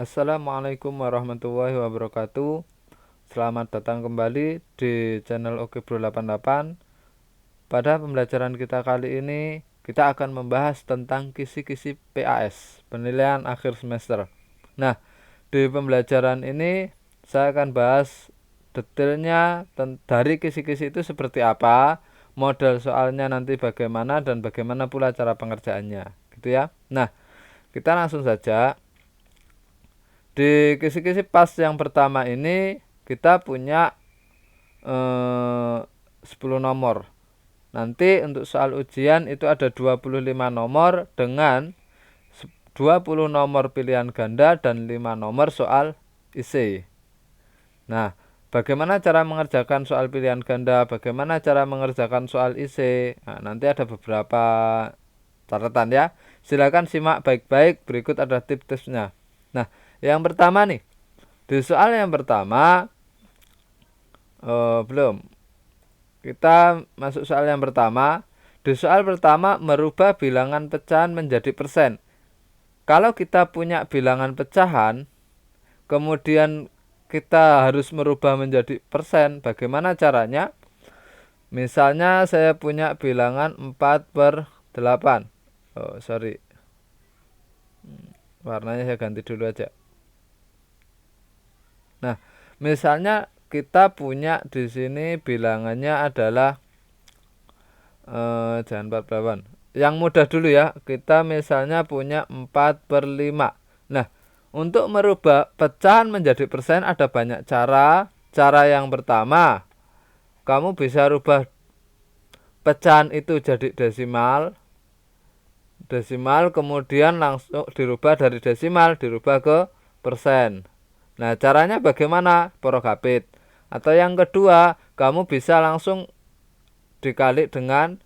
Assalamualaikum warahmatullahi wabarakatuh. Selamat datang kembali di channel Oke Bro 88. Pada pembelajaran kita kali ini, kita akan membahas tentang kisi-kisi PAS, penilaian akhir semester. Nah, di pembelajaran ini saya akan bahas detailnya dari kisi-kisi itu seperti apa, model soalnya nanti bagaimana, dan bagaimana pula cara pengerjaannya, gitu ya. Nah, kita langsung saja. Di kisi-kisi pas yang pertama ini kita punya 10 nomor. Nanti untuk soal ujian itu ada 25 nomor dengan 20 nomor pilihan ganda dan 5 nomor soal isi. Nah, bagaimana cara mengerjakan soal pilihan ganda, bagaimana cara mengerjakan soal isi. Nah, nanti ada beberapa catatan ya. Silakan simak baik-baik, berikut ada tips-tipsnya. Nah, yang pertama nih, di soal yang pertama belum. Kita masuk soal yang pertama. Di soal pertama merubah bilangan pecahan menjadi persen. Kalau kita punya bilangan pecahan, kemudian kita harus merubah menjadi persen. Bagaimana caranya? Misalnya saya punya bilangan 4/8. Oh, sorry. Warnanya saya ganti dulu aja. Nah, misalnya kita punya di sini bilangannya adalah jangan 4/8. Yang mudah dulu ya. Kita misalnya punya 4/5. Nah, untuk merubah pecahan menjadi persen ada banyak cara. Cara yang pertama, kamu bisa rubah pecahan itu jadi desimal. Desimal kemudian langsung dirubah dari desimal dirubah ke persen. Nah, caranya bagaimana? Porogapit. Atau yang kedua, kamu bisa langsung dikali dengan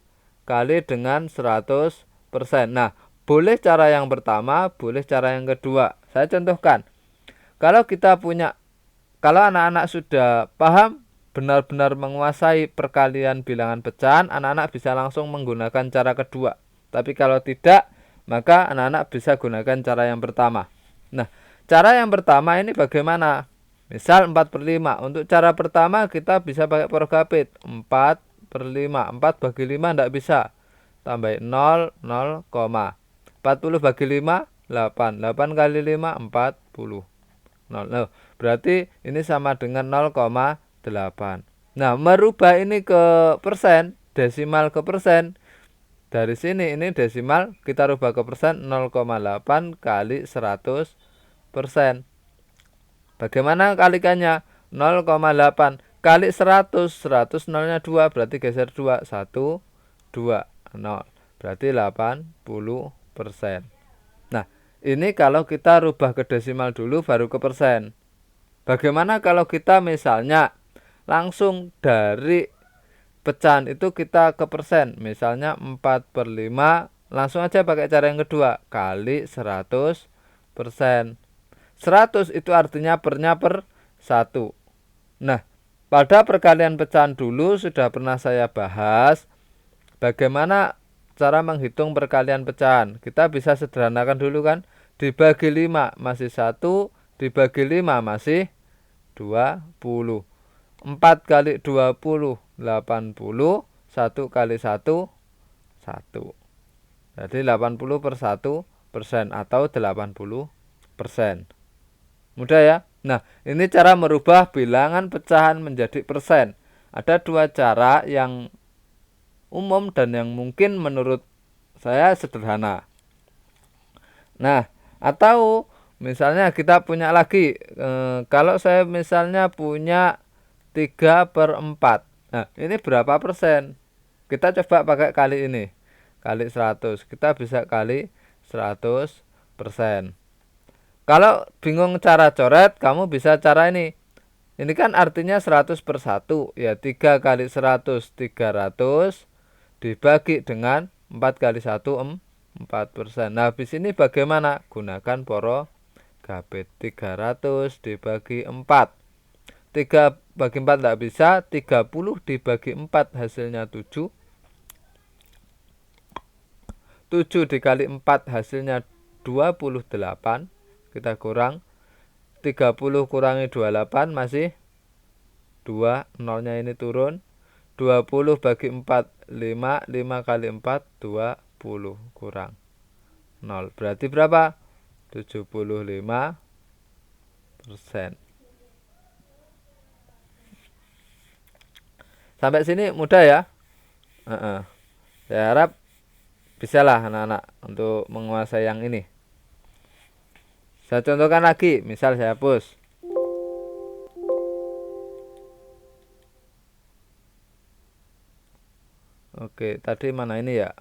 100%. Nah, boleh cara yang pertama, boleh cara yang kedua. Saya contohkan. Kalau anak-anak sudah paham, benar-benar menguasai perkalian bilangan pecahan, anak-anak bisa langsung menggunakan cara kedua. Tapi kalau tidak, maka anak-anak bisa gunakan cara yang pertama. Nah, cara yang pertama ini bagaimana? Misal 4/5. Untuk cara pertama kita bisa pakai porogapit. 4/5. 4 bagi 5 tidak bisa. Tambah 0, 0, 40 bagi 5, 8. 8 kali 5, 40. 0. Nah, berarti ini sama dengan 0,8. Nah, merubah ini ke persen, desimal ke persen. Dari sini ini desimal kita rubah ke persen, 0,8 kali 100%. Bagaimana kalikannya? 0,8 kali 100. 100 nolnya 2, berarti geser 2. 1, 2, 0. Berarti 80%. Nah, ini kalau kita rubah ke desimal dulu baru ke persen. Bagaimana kalau kita misalnya langsung dari pecahan itu kita ke persen? Misalnya 4/5, langsung aja pakai cara yang kedua, kali 100%. 100 itu artinya pernya per 1. Nah, pada perkalian pecahan dulu sudah pernah saya bahas bagaimana cara menghitung perkalian pecahan. Kita bisa sederhanakan dulu kan. Dibagi 5 masih 1, dibagi 5 masih 20. 4 kali 20, 80. 1 kali 1, 1. Jadi 80/1% atau 80%. Mudah ya. Nah, ini cara merubah bilangan pecahan menjadi persen. Ada dua cara yang umum dan yang mungkin menurut saya sederhana. Nah, atau misalnya kita punya lagi, kalau saya misalnya punya 3/4. Nah, ini berapa persen? Kita coba pakai kali ini. Kali 100. Kita bisa kali 100%. Kalau bingung cara coret, kamu bisa cara ini. Ini kan artinya 100/1. Ya, 3 kali 100, 300. Dibagi dengan 4 kali 1, 4%. Nah, habis ini bagaimana? Gunakan porogapit. 300 dibagi 4. 3 bagi 4 tidak bisa. 30 dibagi 4 hasilnya 7. 7 dikali 4 hasilnya 28. Kita kurang 30 kurangi 28 masih 2, nolnya ini turun. 20 bagi 4 5, 5 kali 4 20 kurang 0. Berarti berapa? 75%. Sampai sini mudah ya. Saya harap bisalah anak-anak untuk menguasai yang ini. Saya contohkan lagi, misal saya hapus. Oke, tadi mana ini ya?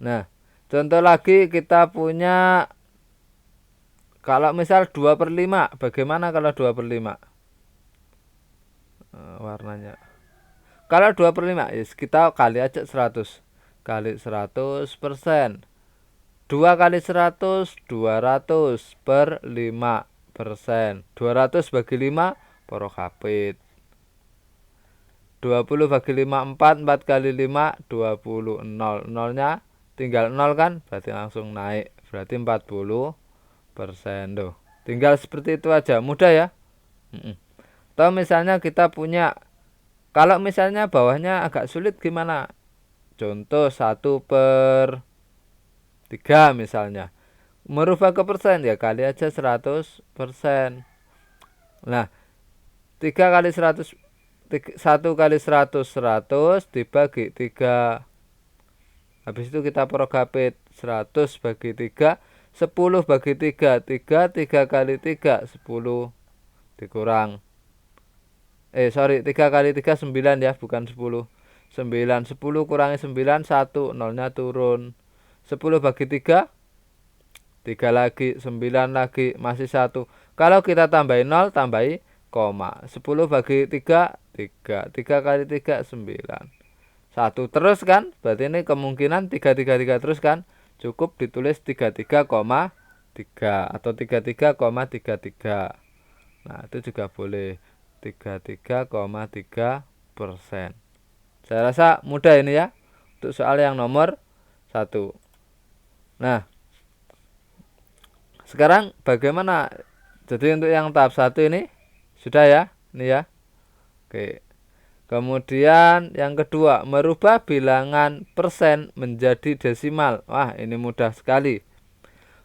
Nah, contoh lagi kita punya, kalau misal 2/5, bagaimana kalau 2/5? Warnanya. Kalau 2/5, yes, kita kali aja 100. Kali 100%. 2 kali 100, 200 per 5%. 200 bagi 5, poro kapit. 20 bagi 5, 4. 4 kali 5, 20. 0. Nolnya tinggal 0 kan? Berarti langsung naik. Berarti 40%. Tuh. Tinggal seperti itu aja. Mudah ya? Atau misalnya kita punya, kalau misalnya bawahnya agak sulit gimana? Contoh 1/3 misalnya. Merubah ke persen ya kali aja 100%. Nah, 3 kali 100, 1 kali 100, 100 dibagi 3. Habis itu kita progapit 100 bagi 3, 10 bagi 3, 3 kali 3, 10 dikurang. 3 kali 3, 9 ya, bukan 10. 9, 10 kurangi 9, 1, nolnya turun. 10 bagi 3, 3 lagi, 9 lagi, masih 1. Kalau kita tambahin 0, tambahi koma. 10 bagi 3, 3. 3 kali 3, 9. 1 terus kan? Berarti ini kemungkinan 3 terus kan? Cukup ditulis 33,3 atau 33,33. Nah, itu juga boleh. 33,3%. Saya rasa mudah ini ya, untuk soal yang nomor 1. Nah, sekarang bagaimana? Jadi untuk yang tahap 1 ini sudah ya, ini ya. Oke. Kemudian yang kedua, merubah bilangan persen menjadi desimal. Wah, ini mudah sekali.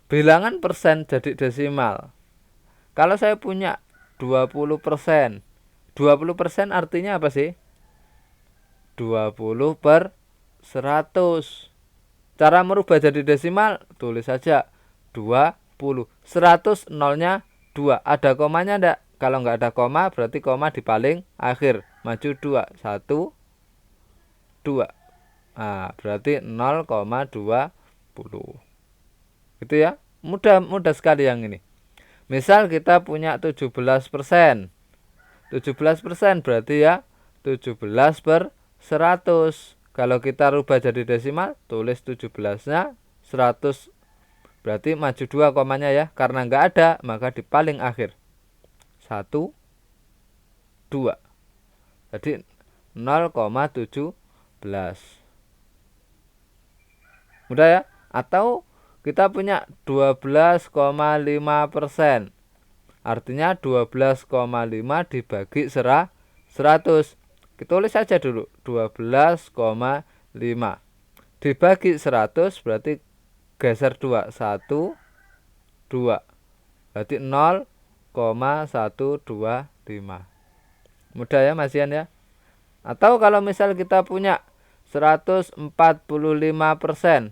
Bilangan persen jadi desimal. Kalau saya punya 20%. 20% artinya apa sih? 20/100. Cara merubah jadi desimal, tulis saja 20. 100 nolnya 2. Ada komanya enggak? Kalau enggak ada koma, berarti koma di paling akhir. Maju 2. 1, 2. Nah, berarti 0,20. Gitu ya. Mudah sekali yang ini. Misal kita punya 17%. 17% berarti ya 17/100. Kalau kita rubah jadi desimal, tulis 17-nya 100. Berarti maju 2 komanya ya. Karena enggak ada, maka di paling akhir. 1, 2. Jadi 0,17. Mudah ya? Atau kita punya 12,5%. Artinya 12,5 dibagi 100. Kita tulis saja dulu 12,5 dibagi 100, berarti geser 2. 1, 2. Berarti 0,125. Mudah ya masian ya. Atau kalau misal kita punya 145%.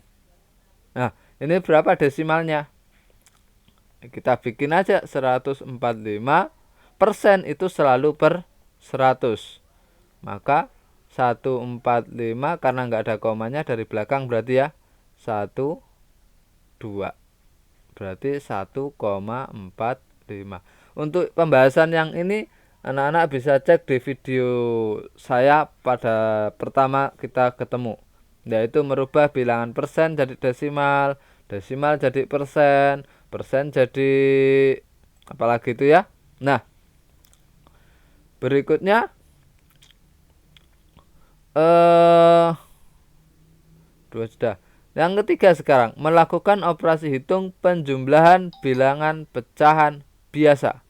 Nah, ini berapa desimalnya? Kita bikin aja 145%, itu selalu per 100. Maka 145 karena nggak ada komanya dari belakang, berarti ya 1, 2. Berarti 1,45. Untuk pembahasan yang ini anak-anak bisa cek di video saya pada pertama kita ketemu, yaitu merubah bilangan persen jadi desimal, desimal jadi persen, persen jadi apalagi itu ya. Nah, berikutnya dua sudah. Yang ketiga sekarang, melakukan operasi hitung penjumlahan bilangan pecahan biasa.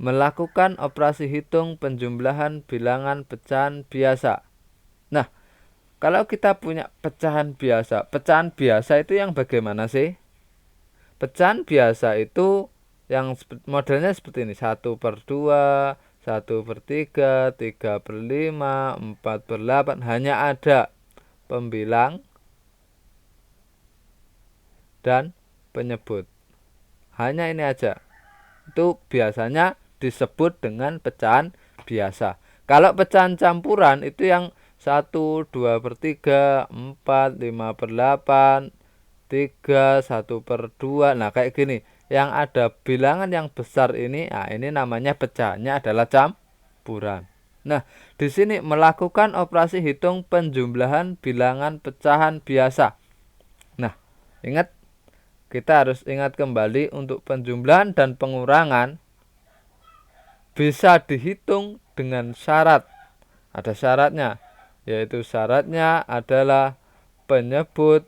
Melakukan operasi hitung penjumlahan bilangan pecahan biasa. Nah, kalau kita punya pecahan biasa itu yang bagaimana sih? Pecahan biasa itu yang modelnya seperti ini, 1/2, 1/3, 3/5, 4/8. Hanya ada pembilang dan penyebut. Hanya ini aja. Itu biasanya disebut dengan pecahan biasa. Kalau pecahan campuran itu yang 1, 2/3, 4, 5/8, 3, 1/2. Nah kayak gini, yang ada bilangan yang besar ini, nah ini namanya pecahannya adalah campuran. Nah, di sini melakukan operasi hitung penjumlahan bilangan pecahan biasa. Nah, ingat, kita harus ingat kembali untuk penjumlahan dan pengurangan bisa dihitung dengan syarat. Ada syaratnya, yaitu syaratnya adalah penyebut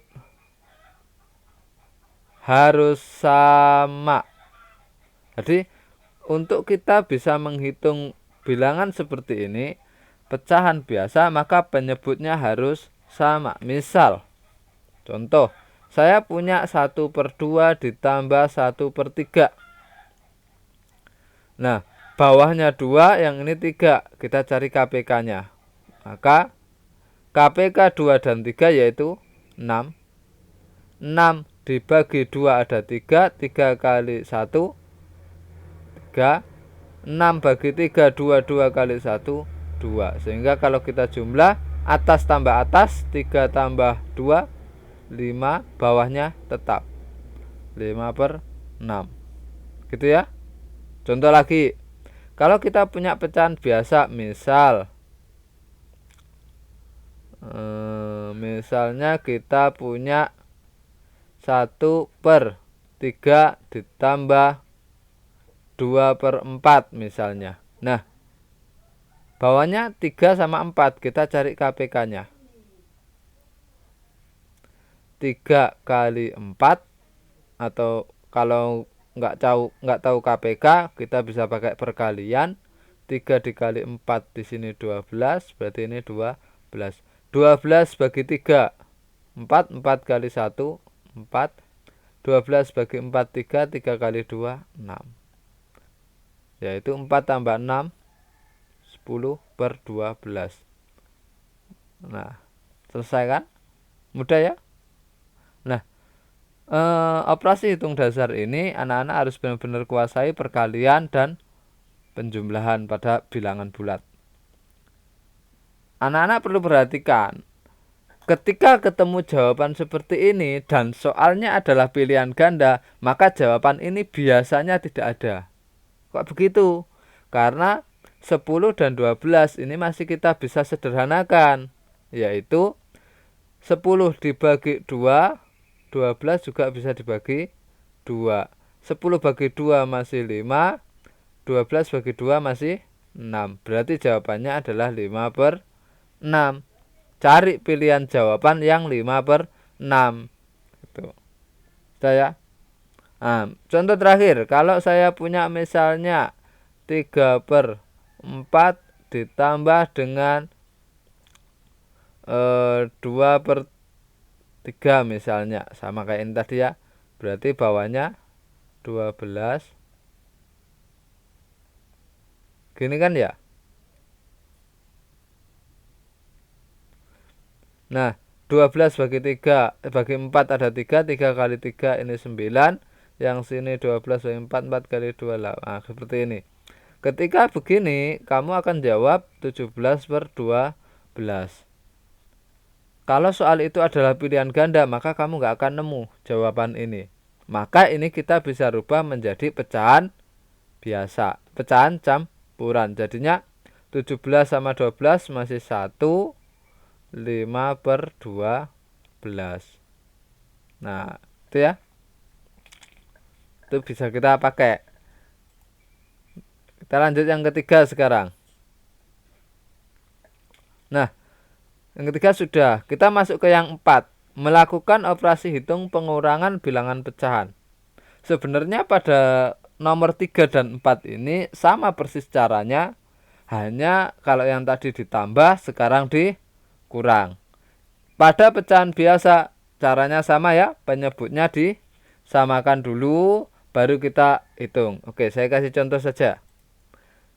harus sama. Jadi untuk kita bisa menghitung bilangan seperti ini, pecahan biasa, maka penyebutnya harus sama. Misal, contoh, saya punya 1/2 ditambah 1/3. Nah, bawahnya 2, yang ini 3. Kita cari KPK-nya. Maka KPK 2 dan 3 yaitu 6. 6 dibagi 2 ada 3. 3 kali 1, 3. 6 bagi 3, 2. 2 kali 1, 2. Sehingga kalau kita jumlah, atas tambah atas, 3 tambah 2, 5. Bawahnya tetap 5/6. Gitu ya. Contoh lagi, kalau kita punya pecahan biasa, misalnya kita punya 1/3 ditambah 2/4 misalnya. Nah, bawahnya 3 sama 4, kita cari KPK-nya. 3 kali 4, atau kalau nggak tahu KPK, kita bisa pakai perkalian. 3 dikali 4 di sini 12, berarti ini 12. 12 bagi 3, 4. 4 kali 1, 4. 12 bagi 4, 3. 3 kali 2, 6. Yaitu 4 tambah 6, 10/12. Nah, selesai kan? Mudah ya? Nah, operasi hitung dasar ini anak-anak harus benar-benar kuasai perkalian dan penjumlahan pada bilangan bulat. Anak-anak perlu perhatikan, ketika ketemu jawaban seperti ini dan soalnya adalah pilihan ganda, maka jawaban ini biasanya tidak ada. Kok begitu? Karena 10 dan 12 ini masih kita bisa sederhanakan, yaitu 10 dibagi 2, 12 juga bisa dibagi 2. 10 bagi 2 masih 5, 12 bagi 2 masih 6. Berarti jawabannya adalah 5/6. Cari pilihan jawaban yang 5/6. Gitu. Sudah ya? Nah, contoh terakhir, kalau saya punya misalnya 3/4 ditambah dengan 2/3 misalnya, sama kayak ini tadi ya. Berarti bawahnya 12. Gini kan ya. Nah, 12 bagi 3, bagi 4 ada 3. 3 kali 3 ini 9. Yang sini 12 bagi 4, 4 kali 2. Nah, seperti ini. Ketika begini, kamu akan jawab 17/12. Kalau soal itu adalah pilihan ganda, maka kamu nggak akan nemu jawaban ini. Maka ini kita bisa rubah menjadi pecahan biasa, pecahan campuran. Jadinya 17 sama 12 masih 1, 5/12. Nah, itu ya. Itu bisa kita pakai. Kita lanjut yang ketiga sekarang. Nah, yang ketiga sudah. Kita masuk ke yang 4. melakukan operasi hitung pengurangan bilangan pecahan. Sebenarnya pada nomor 3 dan 4 ini sama persis caranya, hanya kalau yang tadi ditambah sekarang dikurang. Pada pecahan biasa caranya sama ya, penyebutnya disamakan dulu baru kita hitung. Oke, saya kasih contoh saja.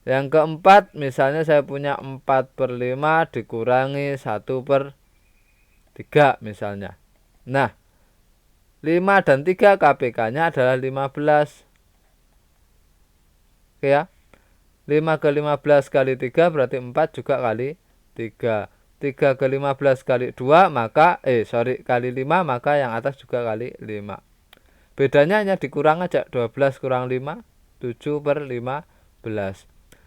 Yang keempat, misalnya saya punya 4/5 dikurangi 1/3 misalnya. Nah, 5 dan 3 KPK-nya adalah 15. Oke ya. 5 ke 15 kali 3 berarti 4 juga kali 3. 3 ke 15 kali 2 maka kali 5 maka yang atas juga kali 5. Bedanya hanya dikurang aja, 12 kurang 5, 7/15.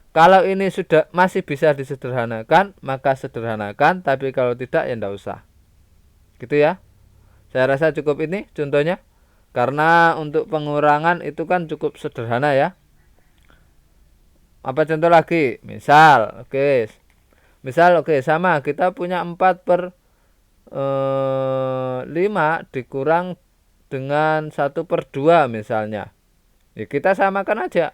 Kalau ini sudah masih bisa disederhanakan, maka sederhanakan, tapi kalau tidak ya enggak usah. Gitu ya. Saya rasa cukup ini contohnya. Karena untuk pengurangan itu kan cukup sederhana ya. Apa contoh lagi? Misal, oke. Sama, kita punya 4/5 dikurang dengan 1/2 misalnya. Ya kita samakan aja.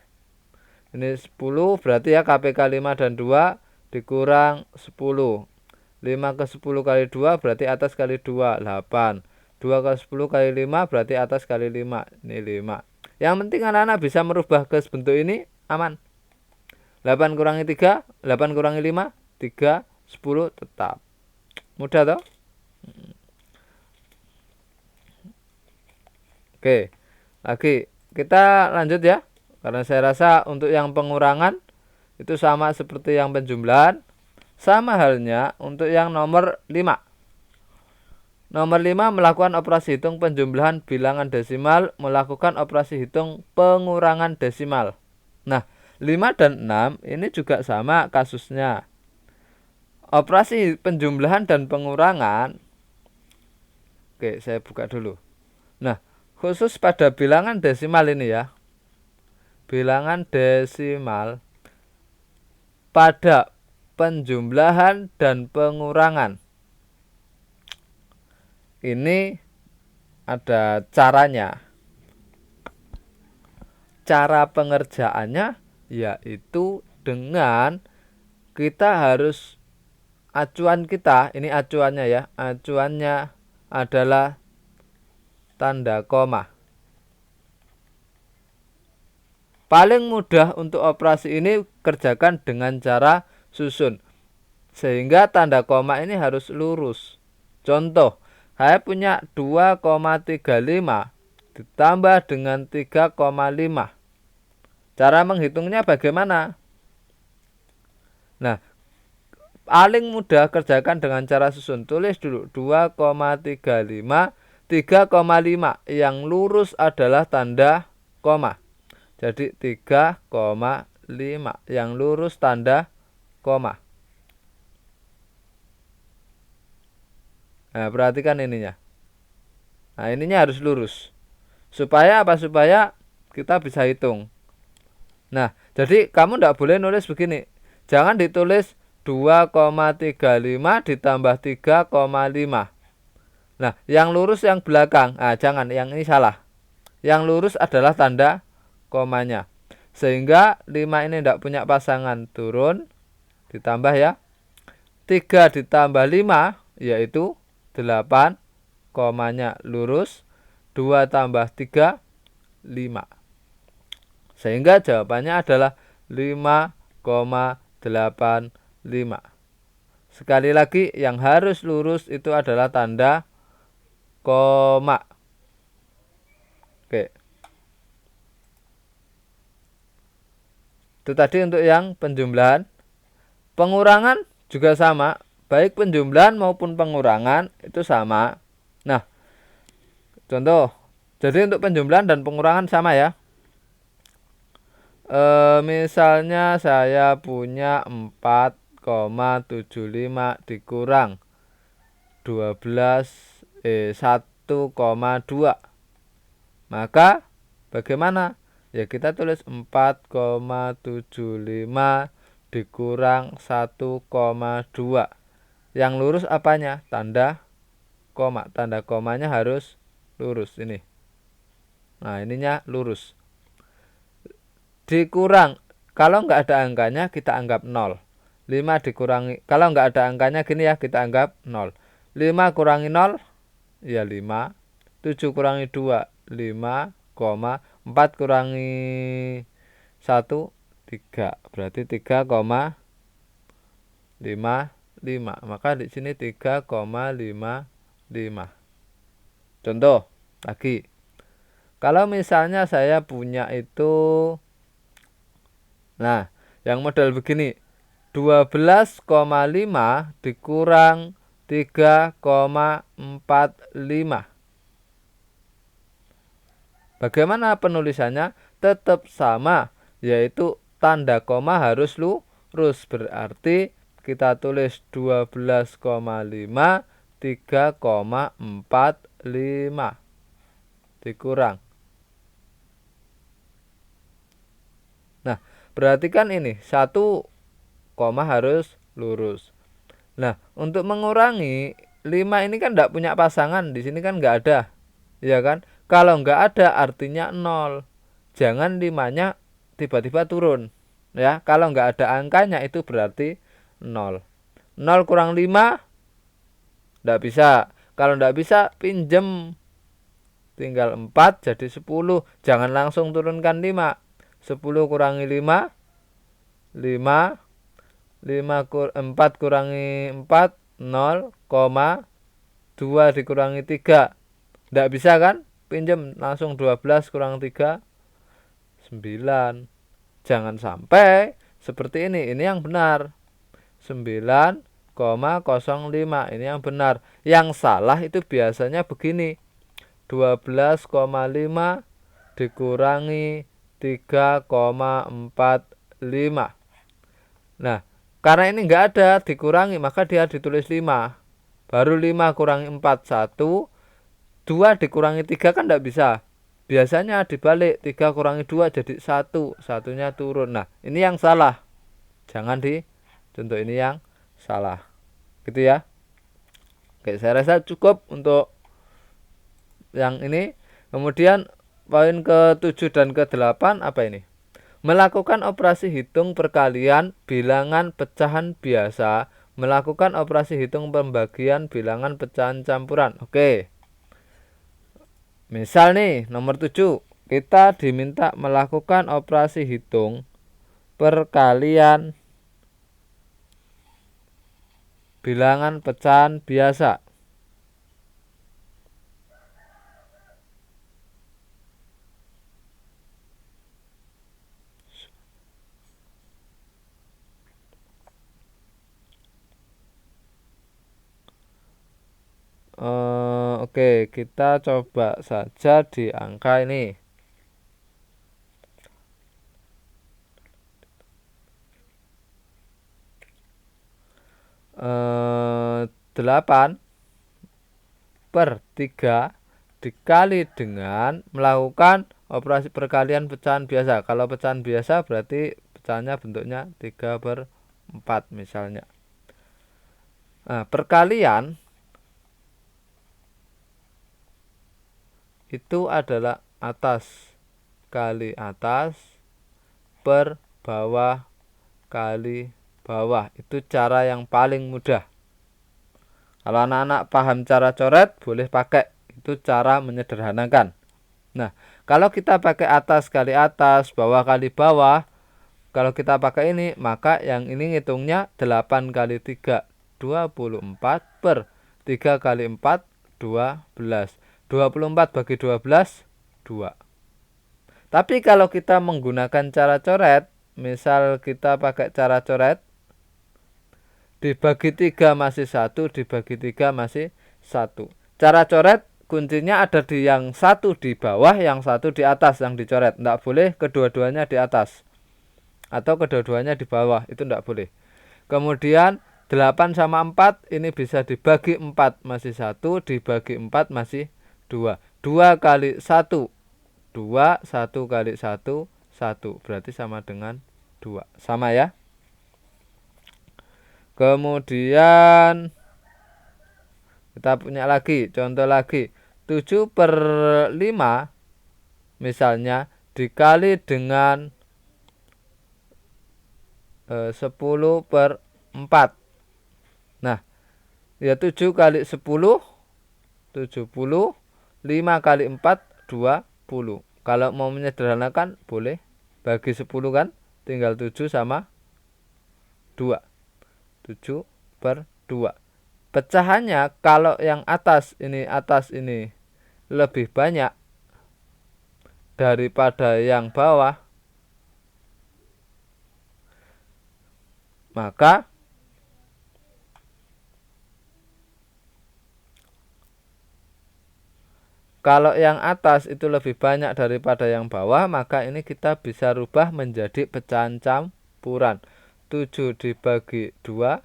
Ini 10 berarti ya KPK 5 dan 2 dikurang 10. 5 ke 10 kali 2 berarti atas kali 2, 8. 2 ke 10 kali 5 berarti atas kali 5. Ini 5. Yang penting anak-anak bisa merubah ke bentuk ini aman. 8 kurangi 3, 8 kurangi 5, 3, 10 tetap. Mudah toh? Oke. Lagi kita lanjut ya. Karena saya rasa untuk yang pengurangan itu sama seperti yang penjumlahan. Sama halnya untuk yang nomor 5. Nomor 5 melakukan operasi hitung penjumlahan bilangan desimal, melakukan operasi hitung pengurangan desimal. Nah, 5 dan 6 ini juga sama kasusnya. Operasi penjumlahan dan pengurangan. Oke, saya buka dulu. Nah, khusus pada bilangan desimal ini ya. Bilangan desimal pada penjumlahan dan pengurangan. Ini ada caranya. Cara pengerjaannya yaitu dengan kita harus acuan kita, ini acuannya ya. Acuannya adalah tanda koma. Paling mudah untuk operasi ini kerjakan dengan cara susun. Sehingga tanda koma ini harus lurus. Contoh, saya punya 2,35 ditambah dengan 3,5. Cara menghitungnya bagaimana? Nah, paling mudah kerjakan dengan cara susun. Tulis dulu 2,35, 3,5. Yang lurus adalah tanda koma. Jadi 3,5 yang lurus tanda koma. Nah, perhatikan ininya. Nah, ininya harus lurus. Supaya apa? Supaya kita bisa hitung. Nah, jadi kamu tidak boleh nulis begini. Jangan ditulis 2,35 ditambah 3,5. Nah, yang lurus yang belakang. Nah, jangan, yang ini salah. Yang lurus adalah tanda komanya. Sehingga 5 ini tidak punya pasangan, turun, ditambah ya. 3 ditambah 5 yaitu 8, komanya lurus. 2 tambah 3, 5. Sehingga jawabannya adalah 5,85. Sekali lagi, yang harus lurus itu adalah tanda koma. Oke. Itu tadi untuk yang penjumlahan. Pengurangan juga sama. Baik penjumlahan maupun pengurangan itu sama. Nah, contoh. Jadi untuk penjumlahan dan pengurangan sama ya. Misalnya saya punya 4,75 dikurang 1,2. Maka bagaimana? Ya kita tulis 4,75 dikurang 1,2. Yang lurus apanya? Tanda koma. Tanda komanya harus lurus ini. Nah, ininya lurus. Dikurang, kalau nggak ada angkanya kita anggap 0. 5 dikurangi, kalau nggak ada angkanya gini ya, kita anggap 0. 5 kurangi 0 ya 5. 7 kurangi 2 5, 4 kurangi 1 3. Berarti 3,55. Maka di sini 3,55. Contoh lagi. Kalau misalnya saya punya itu, nah, yang model begini, 12,5 dikurang 3,45. Bagaimana penulisannya? Tetap sama, yaitu tanda koma harus lurus. Berarti kita tulis 12,5 3,45 dikurang. Nah, berarti kan ini 1 koma harus lurus. Nah, untuk mengurangi 5 ini kan tidak punya pasangan, di sini kan nggak ada, ya kan? Kalau nggak ada artinya 0. Jangan 5-nya tiba-tiba turun, ya. Kalau nggak ada angkanya itu berarti 0. 0 kurang 5 tidak bisa. Kalau tidak bisa pinjem, tinggal 4 jadi 10. Jangan langsung turunkan 5. 10 kurangi 5 5. 4 kurangi 4 0,2 dikurangi 3. Tidak bisa kan? Pinjam langsung 12 kurang 3 9. Jangan sampai seperti ini. Ini yang benar. 9,05. Ini yang benar. Yang salah itu biasanya begini. 12,5 dikurangi 3,45. Nah, karena ini enggak ada dikurangi, maka dia ditulis 5. Baru 5 kurangi 4 1. 2 dikurangi 3 kan enggak bisa. Biasanya dibalik, 3 kurangi 2 jadi 1. Satunya turun. Nah, ini yang salah. Jangan dicontoh, ini yang salah. Gitu ya. Oke, saya rasa cukup untuk yang ini. Kemudian poin ke-7 dan ke-8 apa ini? Melakukan operasi hitung perkalian bilangan pecahan biasa. Melakukan operasi hitung pembagian bilangan pecahan campuran. Oke. Misal nih nomor 7. Kita diminta melakukan operasi hitung perkalian bilangan pecahan biasa. Oke, kita coba saja di angka ini. 8 per 3 dikali dengan melakukan operasi perkalian pecahan biasa. Kalau pecahan biasa berarti pecahannya bentuknya 3/4 misalnya. Nah, perkalian itu adalah atas kali atas per bawah kali bawah. Itu cara yang paling mudah. Kalau anak-anak paham cara coret, boleh pakai. Itu cara menyederhanakan. Nah, kalau kita pakai atas kali atas, bawah kali bawah, kalau kita pakai ini, maka yang ini ngitungnya 8 kali 3, 24 per 3 kali 4, 12. 24 bagi 12, 2. Tapi kalau kita menggunakan cara coret, misal kita pakai cara coret, dibagi 3 masih 1, dibagi 3 masih 1. Cara coret kuncinya ada di yang satu di bawah, yang satu di atas yang dicoret. Tidak boleh kedua-duanya di atas atau kedua-duanya di bawah, itu tidak boleh. Kemudian 8 sama 4 ini bisa dibagi 4 masih 1, dibagi 4 masih 2. 2 kali 1, 2, 1 kali 1, 1. Berarti sama dengan 2. Sama ya. Kemudian Kita punya lagi contoh lagi, 7/5 misalnya dikali dengan 10/4. Nah, ya 7 kali 10 70, 5 kali 4 20. Kalau mau menyederhanakan boleh bagi 10 kan, tinggal 7 sama 2. 7/2. Pecahannya kalau yang atas ini lebih banyak daripada yang bawah, maka kalau yang atas itu lebih banyak daripada yang bawah, maka ini kita bisa rubah menjadi pecahan campuran. 7 dibagi 2,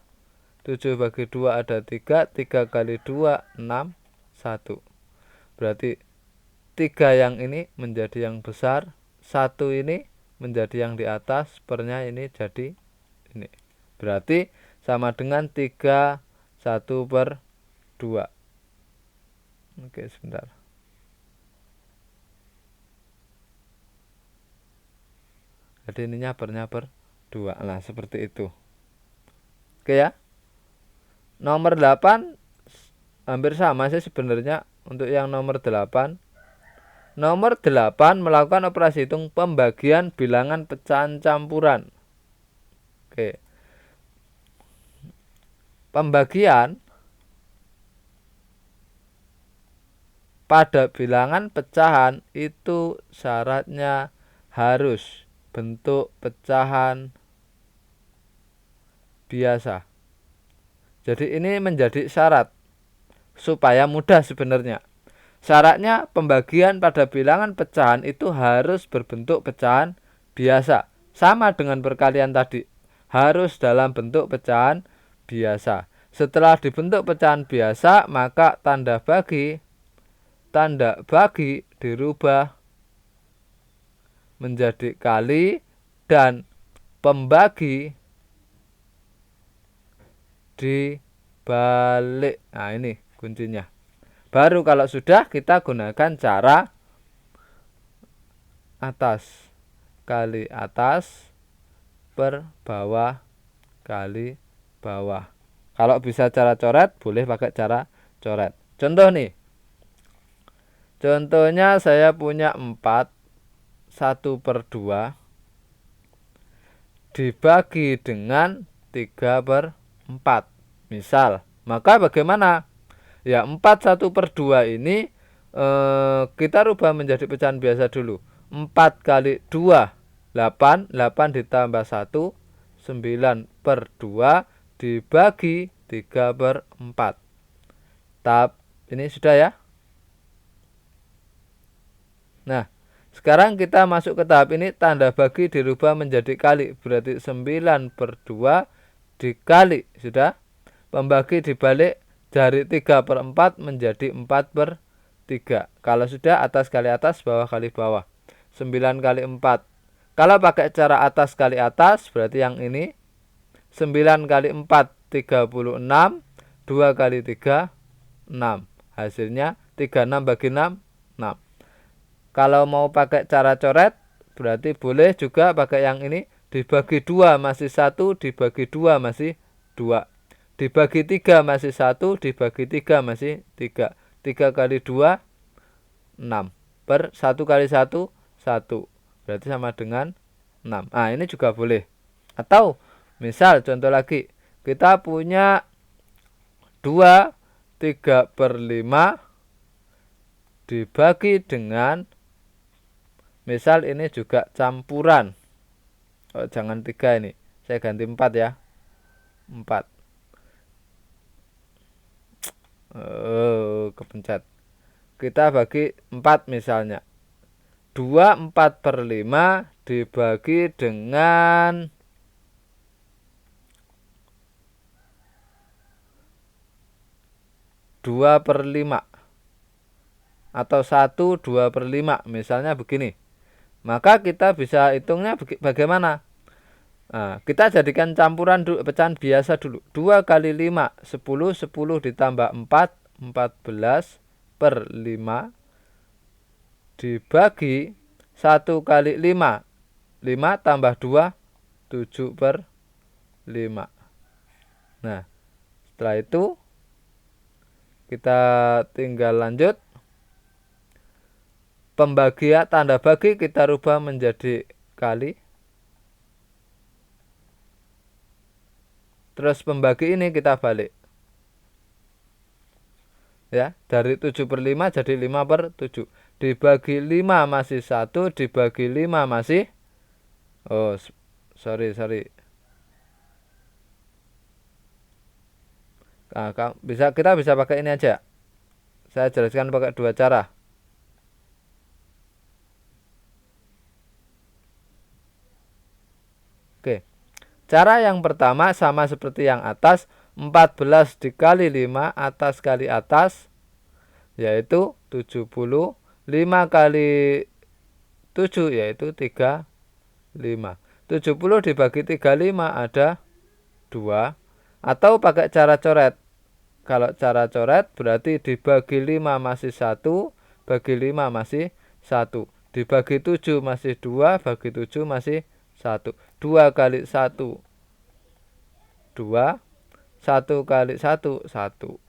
7 bagi 2 ada 3, 3 kali 2 6, 1. Berarti 3 yang ini menjadi yang besar, 1 ini menjadi yang di atas, pernya ini jadi ini. Berarti sama dengan 3 1/2. Oke, sebentar. Jadi ininya pernya per 2. Nah, seperti itu. Oke ya. Nomor 8 hampir sama sih sebenarnya untuk yang nomor 8. Nomor 8 melakukan operasi hitung pembagian bilangan pecahan campuran. Oke. Pembagian pada bilangan pecahan itu syaratnya harus bentuk pecahan biasa. Jadi ini menjadi syarat supaya mudah sebenarnya. Syaratnya pembagian pada bilangan pecahan itu harus berbentuk pecahan biasa. Sama dengan perkalian tadi, harus dalam bentuk pecahan biasa. Setelah dibentuk pecahan biasa, maka tanda bagi dirubah menjadi kali dan pembagi dibalik. Nah, ini kuncinya. Baru kalau sudah kita gunakan cara atas kali atas per bawah kali bawah. Kalau bisa cara coret, boleh pakai cara coret. Contoh nih. Contohnya saya punya 4, 1/2 dibagi dengan 3/4. Misal, maka bagaimana? Ya, 4 1/2 ini kita rubah menjadi pecahan biasa dulu. 4 kali 2 8, 8 ditambah 1 9/2 dibagi 3/4. Tahap ini sudah ya. Nah, sekarang kita masuk ke tahap ini, tanda bagi dirubah menjadi kali. Berarti 9/2 dikali, sudah. Pembagi dibalik dari 3/4 menjadi 4/3. Kalau sudah, atas kali atas, bawah kali bawah. 9 kali 4. Kalau pakai cara atas kali atas, berarti yang ini 9 kali 4 36, 2 kali 3 6. Hasilnya 36 bagi 6 6. Kalau mau pakai cara coret, berarti boleh juga pakai yang ini. Dibagi 2 masih 1, dibagi 2 masih 2. Dibagi 3 masih 1, dibagi 3 masih 3. 3 kali 2, 6. Per 1 kali 1, 1. Berarti sama dengan 6. Nah, ini juga boleh. Atau, misal contoh lagi. Kita punya 2 3/5 dibagi dengan, misal ini juga campuran. Oh, jangan 3 ini. Saya ganti 4 ya. 4. Kepencet. Kita bagi 4 misalnya. 2 4/5 dibagi dengan 2/5. Atau 1 2/5. Misalnya begini. Maka kita bisa hitungnya bagaimana? Nah, kita jadikan campuran dulu, pecahan biasa dulu. 2 kali 5 10, 10 ditambah 4 14/5 dibagi 1 kali 5. 5 tambah 2, 7/5. Nah, setelah itu kita tinggal lanjut. Pembagian tanda bagi kita rubah menjadi kali. Terus pembagi ini kita balik. Ya, dari 7/5 jadi 5/7. Dibagi 5 masih 1, dibagi 5 masih sorry. Nah, kita bisa pakai ini aja. Saya jelaskan pakai dua cara. Oke. Cara yang pertama sama seperti yang atas, 14 dikali 5 atas kali atas, yaitu 70. 5 kali 7 yaitu 35. 70 dibagi 35 ada 2. Atau pakai cara coret. Kalau cara coret berarti dibagi 5 masih 1, bagi 5 masih 1. Dibagi 7 masih 2, bagi 7 masih 1. 2 kali 1, 2. 1 kali 1, 1.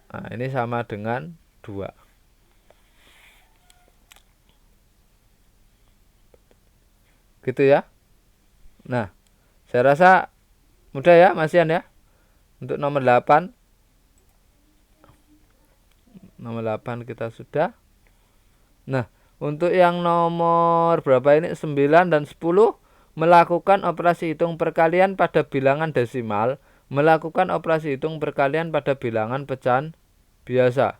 Nah, ini sama dengan 2. Gitu ya. Nah, saya rasa mudah ya, Masian ya. Untuk nomor 8. Nomor 8 kita sudah. Nah, untuk yang nomor berapa ini? 9 dan 10. Melakukan operasi hitung perkalian pada bilangan desimal. Melakukan operasi hitung perkalian pada bilangan pecahan biasa.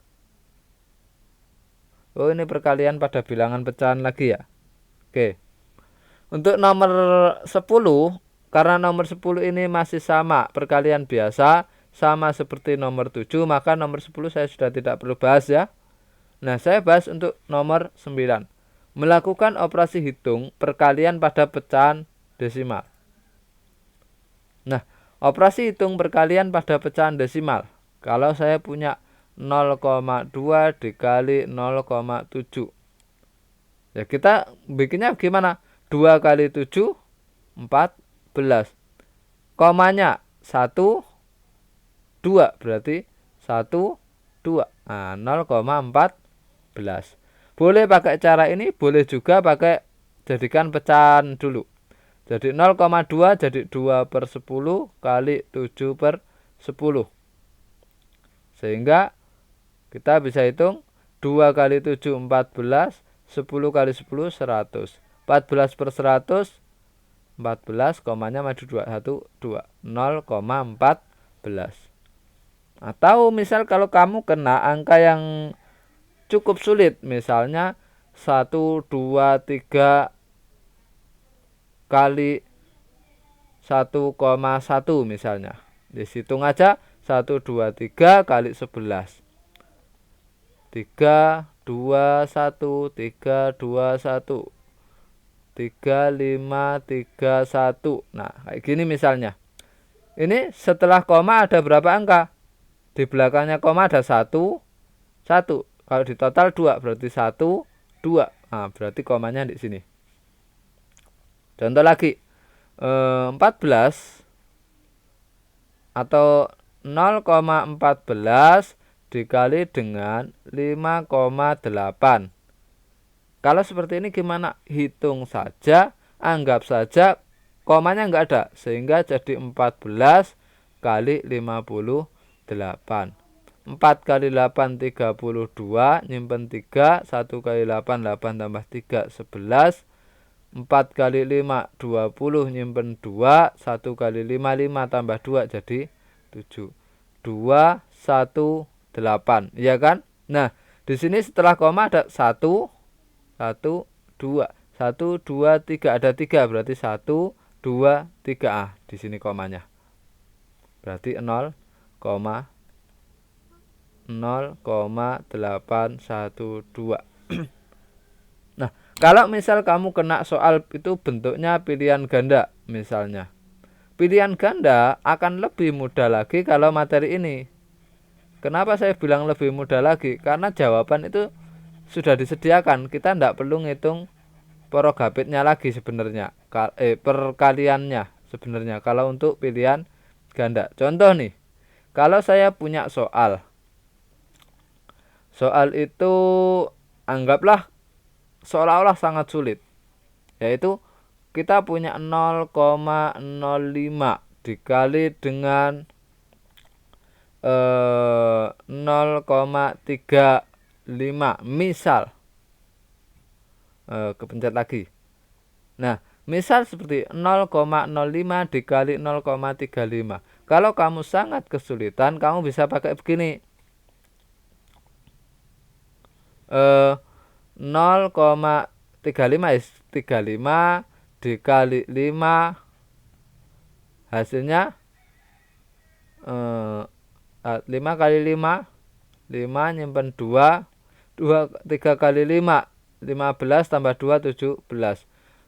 Oh, ini perkalian pada bilangan pecahan lagi ya. Oke. Untuk nomor 10, karena nomor 10 ini masih sama perkalian biasa, sama seperti nomor 7, maka nomor 10 saya sudah tidak perlu bahas ya. Nah, saya bahas untuk nomor 9. Melakukan operasi hitung perkalian pada pecahan desimal. Nah, operasi hitung perkalian pada pecahan desimal. Kalau saya punya 0,2 dikali 0,7. Ya, kita bikinnya gimana? 2 kali 7, 14. Komanya 1, 2. Berarti 1, 2. Nah, 0,14. Boleh pakai cara ini, boleh juga pakai jadikan pecahan dulu. Jadi 0,2 jadi 2/10 kali 7/10. Sehingga kita bisa hitung 2 kali 7, 14. 10 kali 10, 100. 14/100, 14, komanya maju 2, 0,14. Atau misal kalau kamu kena angka yang cukup sulit, misalnya 1, 2, 3 kali 1,1 misalnya. Dihitung aja 1, 2, 3 kali 11. 3, 2, 1, 3, 2, 1. 3, 5, 3, 1. Nah, kayak gini misalnya. Ini setelah koma ada berapa angka? Di belakangnya koma ada 1, 1. Kalau di total 2 berarti 1, 2. Nah, berarti komanya di sini. Contoh lagi. 14 atau 0,14 dikali dengan 5,8. Kalau seperti ini gimana? Hitung saja, anggap saja komanya enggak ada, sehingga jadi 14 kali 58. 4 kali 8, 32, nyimpen 3, 1 kali 8, 8 tambah 3, 11. 4 kali 5, 20, nyimpen 2, 1 kali 5, 5 tambah 2 jadi 7. 2, 1, 8, iya kan? Nah, di sini setelah koma ada 1, 1, 2, 1, 2, 3, ada 3 berarti 1, 2, 3. Ah, di sini komanya. Berarti 0,0812. Nah, kalau misal kamu kena soal itu bentuknya pilihan ganda misalnya. Pilihan ganda akan lebih mudah lagi kalau materi ini. Kenapa saya bilang lebih mudah lagi? Karena jawaban itu sudah disediakan, kita tidak perlu ngitung porogabitnya lagi sebenarnya, perkaliannya sebenarnya kalau untuk pilihan ganda. Contoh nih, kalau saya punya soal itu anggaplah seolah-olah sangat sulit, yaitu kita punya 0,05 dikali dengan 0,35 misal, kepencet lagi. Nah, misal seperti 0,05 dikali 0,35. Kalau kamu sangat kesulitan, kamu bisa pakai begini, 0,35 dikali 5, hasilnya 5 kali 5 nyimpen 2, 3 kali 5 15 tambah 2 17.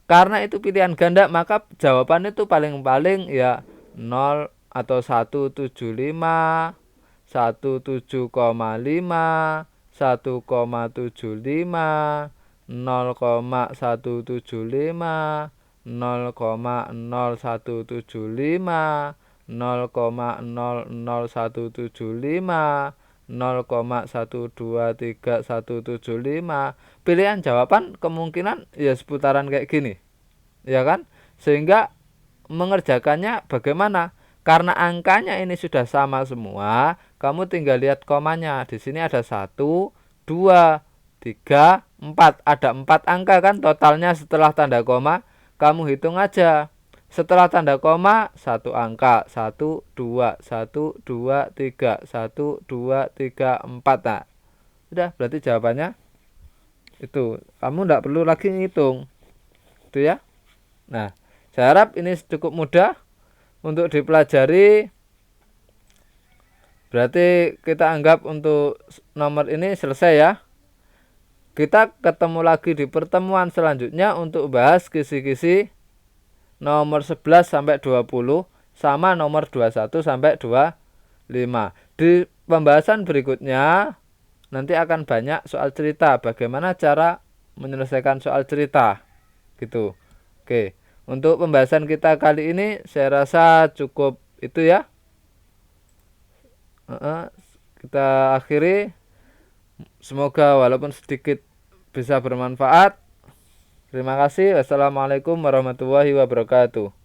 Karena itu pilihan ganda, maka jawaban itu paling-paling ya 0 atau 175, 17,5, 1,75, 0,175, 0,0175, 0,00175, 0,123,175. Pilihan jawaban kemungkinan ya seputaran kayak gini, ya kan? Sehingga mengerjakannya bagaimana? Karena angkanya ini sudah sama semua, kamu tinggal lihat komanya. Di sini ada 1, 2, 3, 4. Ada 4 angka kan totalnya setelah tanda koma. Kamu hitung aja. Setelah tanda koma 1 angka, 1, 2, 1, 2, 3, 1, 2, 3, 4. Nah, udah berarti jawabannya itu. Kamu tidak perlu lagi ngitung. Itu ya. Nah, saya harap ini cukup mudah untuk dipelajari. Berarti kita anggap untuk nomor ini selesai ya. Kita ketemu lagi di pertemuan selanjutnya untuk bahas kisi-kisi nomor 11 sampai 20 sama nomor 21 sampai 25. Di pembahasan berikutnya nanti akan banyak soal cerita, bagaimana cara menyelesaikan soal cerita gitu. Oke, untuk pembahasan kita kali ini saya rasa cukup itu ya. Kita akhiri. Semoga walaupun sedikit bisa bermanfaat. Terima kasih. Wassalamualaikum warahmatullahi wabarakatuh.